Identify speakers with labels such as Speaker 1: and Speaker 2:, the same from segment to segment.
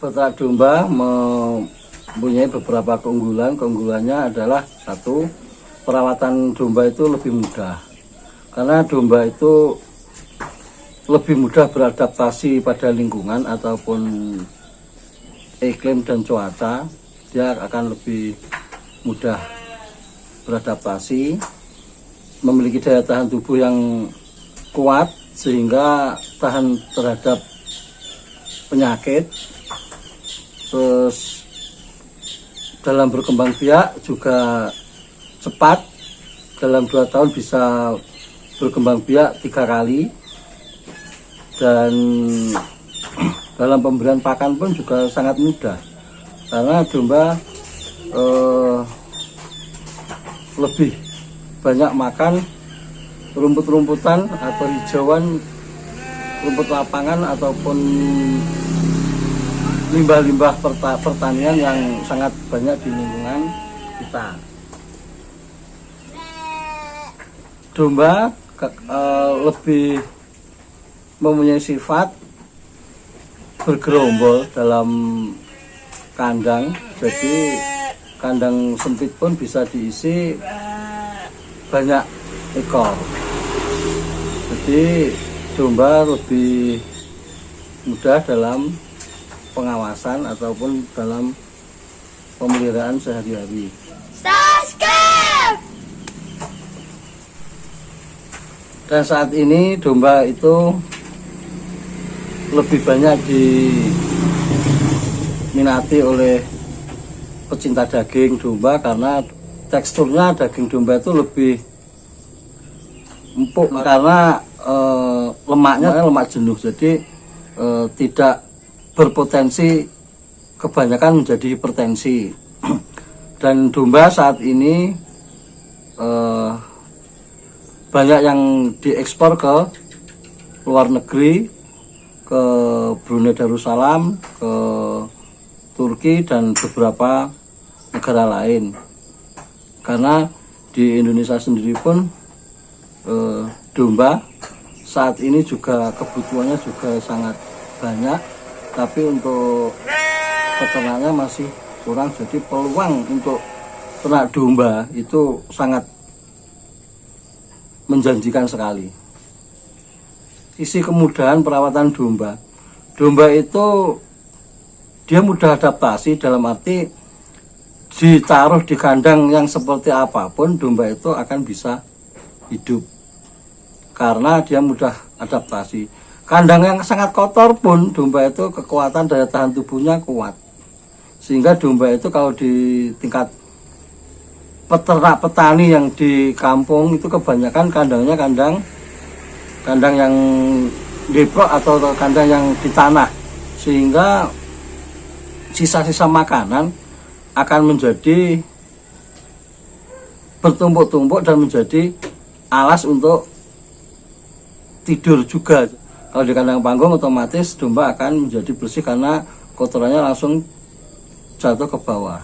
Speaker 1: Peternak domba mempunyai beberapa keunggulan. Keunggulannya adalah satu, perawatan domba itu lebih mudah. Karena domba itu lebih mudah beradaptasi pada lingkungan ataupun iklim dan cuaca. Dia akan lebih mudah beradaptasi, memiliki daya tahan tubuh yang kuat sehingga tahan terhadap penyakit. Terus dalam berkembang biak juga cepat, dalam 2 tahun bisa berkembang biak 3 kali. Dan dalam pemberian pakan pun juga sangat mudah, karena domba lebih banyak makan rumput-rumputan atau hijauan, rumput lapangan ataupun limbah-limbah pertanian yang sangat banyak di lingkungan kita. Domba lebih mempunyai sifat bergerombol dalam kandang, jadi kandang sempit pun bisa diisi banyak ekor. Jadi domba lebih mudah dalam pengawasan ataupun dalam pemeliharaan sehari-hari. Dan saat ini domba itu lebih banyak diminati oleh pecinta daging domba, karena teksturnya daging domba itu lebih empuk, karena lemaknya lemak jenuh, jadi tidak berpotensi kebanyakan menjadi hipertensi. Dan domba saat ini banyak yang diekspor ke luar negeri, ke Brunei Darussalam, ke Turki dan beberapa negara lain. Karena di Indonesia sendiri pun domba saat ini juga kebutuhannya juga sangat banyak, tapi untuk peternaknya masih kurang. Jadi peluang untuk ternak domba itu sangat menjanjikan sekali. Sisi kemudahan perawatan domba, domba itu dia mudah adaptasi, dalam arti ditaruh di kandang yang seperti apapun domba itu akan bisa hidup, karena dia mudah adaptasi. Kandang yang sangat kotor pun domba itu kekuatan daya tahan tubuhnya kuat, sehingga domba itu kalau di tingkat peternak petani yang di kampung itu kebanyakan kandangnya kandang yang deprok atau kandang yang di tanah, sehingga sisa-sisa makanan akan menjadi bertumpuk-tumpuk dan menjadi alas untuk tidur juga. Kalau di kandang panggung otomatis domba akan menjadi bersih karena kotorannya langsung jatuh ke bawah.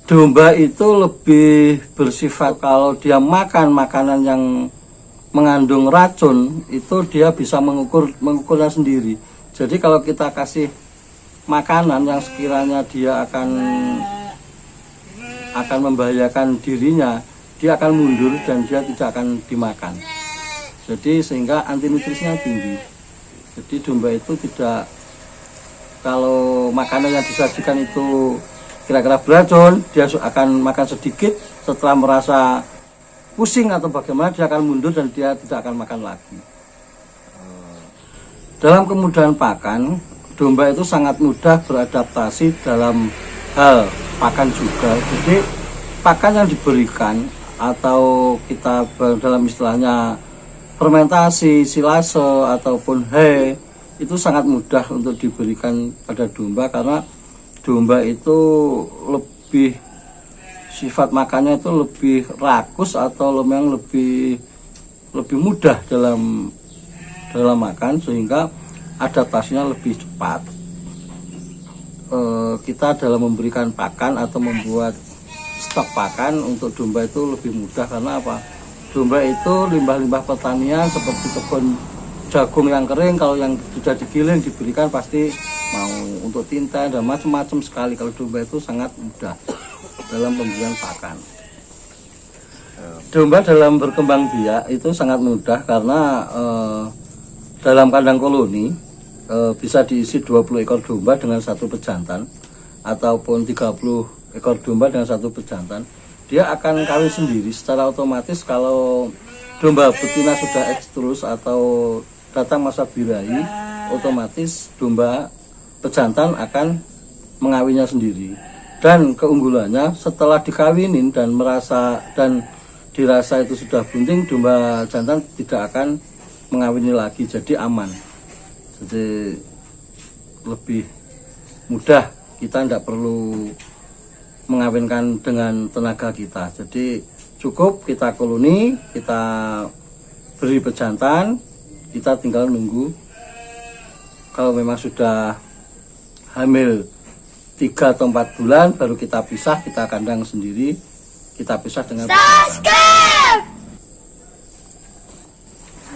Speaker 1: Domba itu lebih bersifat, kalau dia makan makanan yang mengandung racun itu dia bisa mengukurnya sendiri. Jadi kalau kita kasih makanan yang sekiranya dia akan membahayakan dirinya, dia akan mundur dan dia tidak akan dimakan. Jadi sehingga anti nutrisinya tinggi. Jadi domba itu tidak, kalau makanan yang disajikan itu kira-kira beracun, dia akan makan sedikit, setelah merasa pusing atau bagaimana dia akan mundur dan dia tidak akan makan lagi. Dalam kemudahan pakan, domba itu sangat mudah beradaptasi dalam hal pakan juga. Jadi pakan yang diberikan atau kita dalam istilahnya fermentasi, silase ataupun hay itu sangat mudah untuk diberikan pada domba, karena domba itu lebih sifat makannya itu lebih rakus atau memang lebih mudah dalam makan, sehingga adaptasinya lebih cepat. Kita dalam memberikan pakan atau membuat stok pakan untuk domba itu lebih mudah, karena apa? Domba itu limbah-limbah pertanian seperti kebun jagung yang kering, kalau yang sudah digiling diberikan pasti mau. Untuk tinta dan macam-macam sekali. Kalau domba itu sangat mudah dalam pemberian pakan. Domba dalam berkembang biak itu sangat mudah karena dalam kandang koloni bisa diisi 20 ekor domba dengan satu pejantan ataupun 30 ekor domba dengan satu pejantan. Dia akan kawin sendiri secara otomatis. Kalau domba betina sudah ekstrus atau datang masa birahi, otomatis domba pejantan akan mengawinnya sendiri. Dan keunggulannya setelah dikawinin dan dirasa itu sudah bunting, domba jantan tidak akan mengawini lagi, jadi aman. Jadi lebih mudah, kita tidak perlu mengawinkan dengan tenaga kita. Jadi cukup kita koloni, kita beri pejantan, kita tinggal nunggu. Kalau memang sudah hamil 3 atau 4 bulan baru kita pisah, kita kandang sendiri, kita pisah dengan pejantan.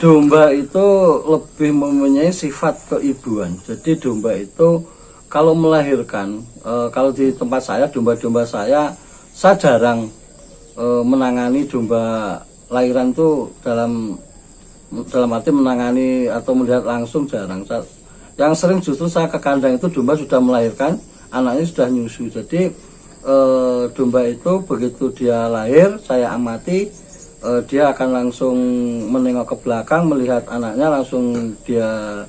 Speaker 1: Domba itu lebih mempunyai sifat keibuan. Jadi domba itu kalau melahirkan, kalau di tempat saya, domba-domba saya jarang menangani domba lahiran itu dalam arti menangani atau melihat langsung, jarang. Yang sering justru saya ke kandang itu domba sudah melahirkan, anaknya sudah nyusu. Jadi domba itu begitu dia lahir, saya amati, dia akan langsung menengok ke belakang, melihat anaknya, langsung dia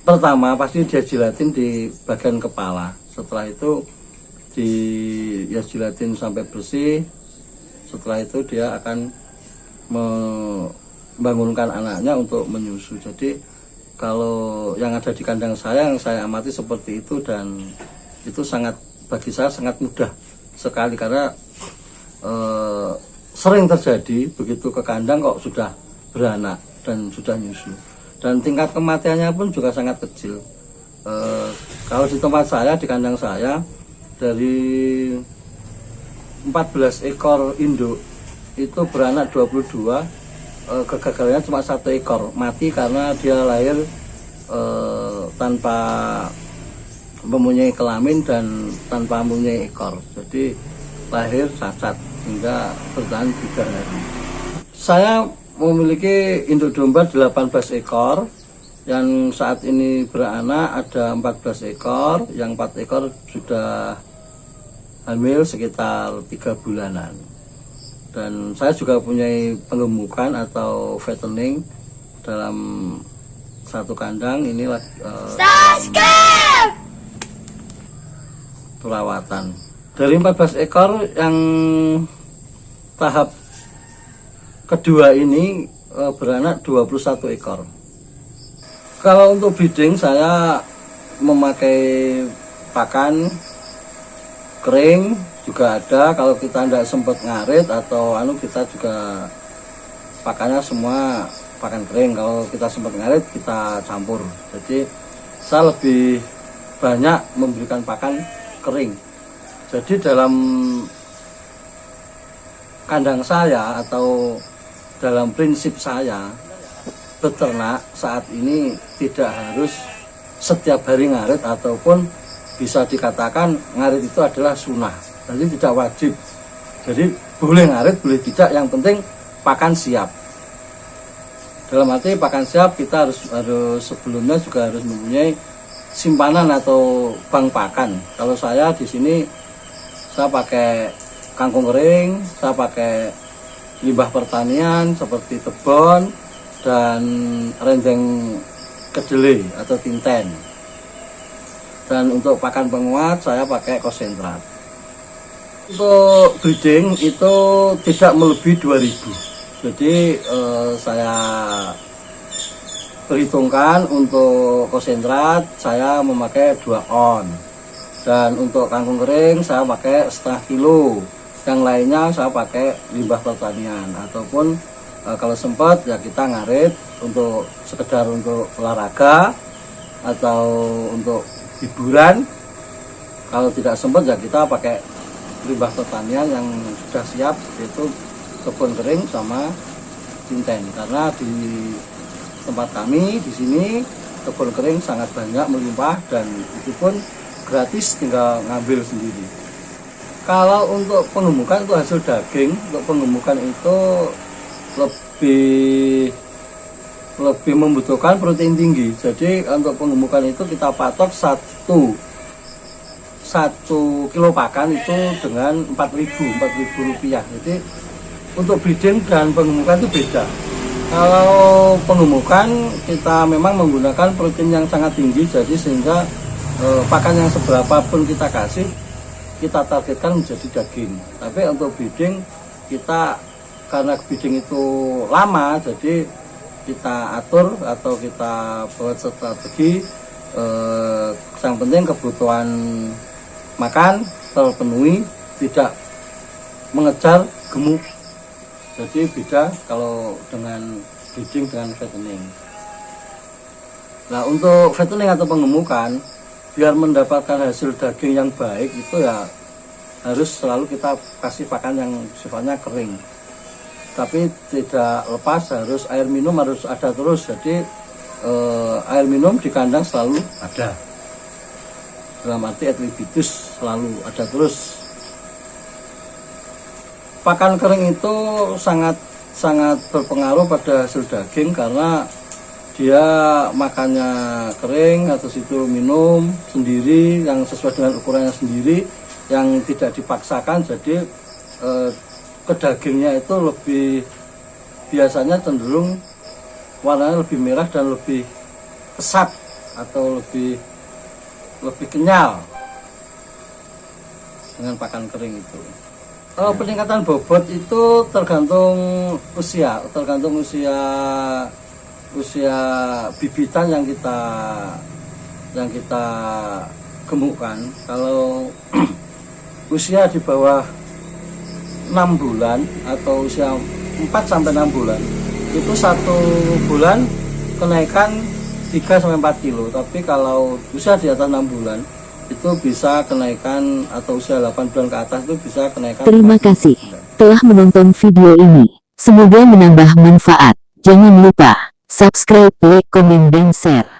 Speaker 1: pertama pasti dia jilatin di bagian kepala. Setelah itu jilatin sampai bersih. Setelah itu dia akan membangunkan anaknya untuk menyusu. Jadi kalau yang ada di kandang saya, yang saya amati seperti itu, dan itu bagi saya sangat mudah sekali karena sering terjadi begitu ke kandang kok sudah beranak dan sudah nyusu. Dan tingkat kematiannya pun juga sangat kecil. Kalau di tempat saya, di kandang saya, dari 14 ekor induk itu beranak 22, kegagalannya cuma 1 ekor mati karena dia lahir tanpa mempunyai kelamin dan tanpa mempunyai ekor. Jadi lahir cacat hingga bertahan 3 hari. Saya memiliki induk domba 18 ekor. Yang saat ini beranak ada 14 ekor, yang 4 ekor sudah hamil sekitar 3 bulanan. Dan saya juga punya penggemukan atau fattening dalam satu kandang ini perawatan. Dari 14 ekor yang tahap kedua ini beranak 21 ekor. Kalau untuk breeding saya memakai pakan kering juga ada. Kalau kita tidak sempat ngarit atau kita juga pakannya semua pakan kering. Kalau kita sempat ngarit kita campur. Jadi saya lebih banyak memberikan pakan kering. Jadi dalam kandang saya atau dalam prinsip saya, beternak saat ini tidak harus setiap hari ngarit, ataupun bisa dikatakan ngarit itu adalah sunnah. Jadi tidak wajib. Jadi boleh ngarit, boleh tidak, yang penting pakan siap. Dalam arti pakan siap, kita harus sebelumnya juga harus mempunyai simpanan atau bank pakan. Kalau saya di sini saya pakai kangkung kering, saya pakai limbah pertanian seperti tebon dan rendeng kedelai atau tinten. Dan untuk pakan penguat saya pakai konsentrat. Untuk breeding itu tidak melebihi 2000. Jadi saya perhitungkan untuk konsentrat saya memakai 2 on. Dan untuk kangkung kering saya pakai setengah kilo. Yang lainnya saya pakai limbah pertanian, ataupun kalau sempat ya kita ngarit untuk sekedar untuk olahraga atau untuk hiburan. Kalau tidak sempat ya kita pakai limbah pertanian yang sudah siap, yaitu kebun kering sama tinten. Karena di tempat kami di sini kebun kering sangat banyak melimpah dan itu pun gratis, tinggal ngambil sendiri. Kalau untuk penggemukan itu hasil daging, untuk penggemukan itu lebih membutuhkan protein tinggi. Jadi untuk penggemukan itu kita patok satu kilo pakan itu dengan 4.000 rupiah. Jadi untuk breeding dan penggemukan itu beda. Kalau penggemukan kita memang menggunakan protein yang sangat tinggi, jadi sehingga pakan yang seberapa pun kita kasih, kita targetkan menjadi daging. Tapi untuk breeding kita, karena breeding itu lama, jadi kita atur atau kita buat strategi yang penting kebutuhan makan terpenuhi, tidak mengejar gemuk. Jadi beda kalau dengan breeding dengan fattening. Nah, untuk fattening atau penggemukan, biar mendapatkan hasil daging yang baik itu ya harus selalu kita kasih pakan yang sifatnya kering. Tapi tidak lepas, harus air minum harus ada terus. Jadi air minum di kandang selalu ada. Dalam arti etribidus selalu ada terus. Pakan kering itu sangat berpengaruh pada hasil daging karena dia makannya kering, atau itu minum sendiri yang sesuai dengan ukurannya sendiri, yang tidak dipaksakan. Jadi ke dagingnya itu lebih biasanya cenderung warnanya lebih merah dan lebih pesat atau lebih kenyal dengan pakan kering itu. Peningkatan bobot itu tergantung usia bibitan yang kita gemukkan. Kalau usia di bawah 6 bulan atau usia 4 sampai 6 bulan, itu 1 bulan kenaikan 3 sampai 4 kilo. Tapi kalau usia di atas 6 bulan itu bisa kenaikan, atau usia 8 bulan ke atas itu bisa kenaikan.
Speaker 2: Terima kasih telah menonton video ini. Semoga menambah manfaat. Jangan lupa subscribe, like, komen, dan share.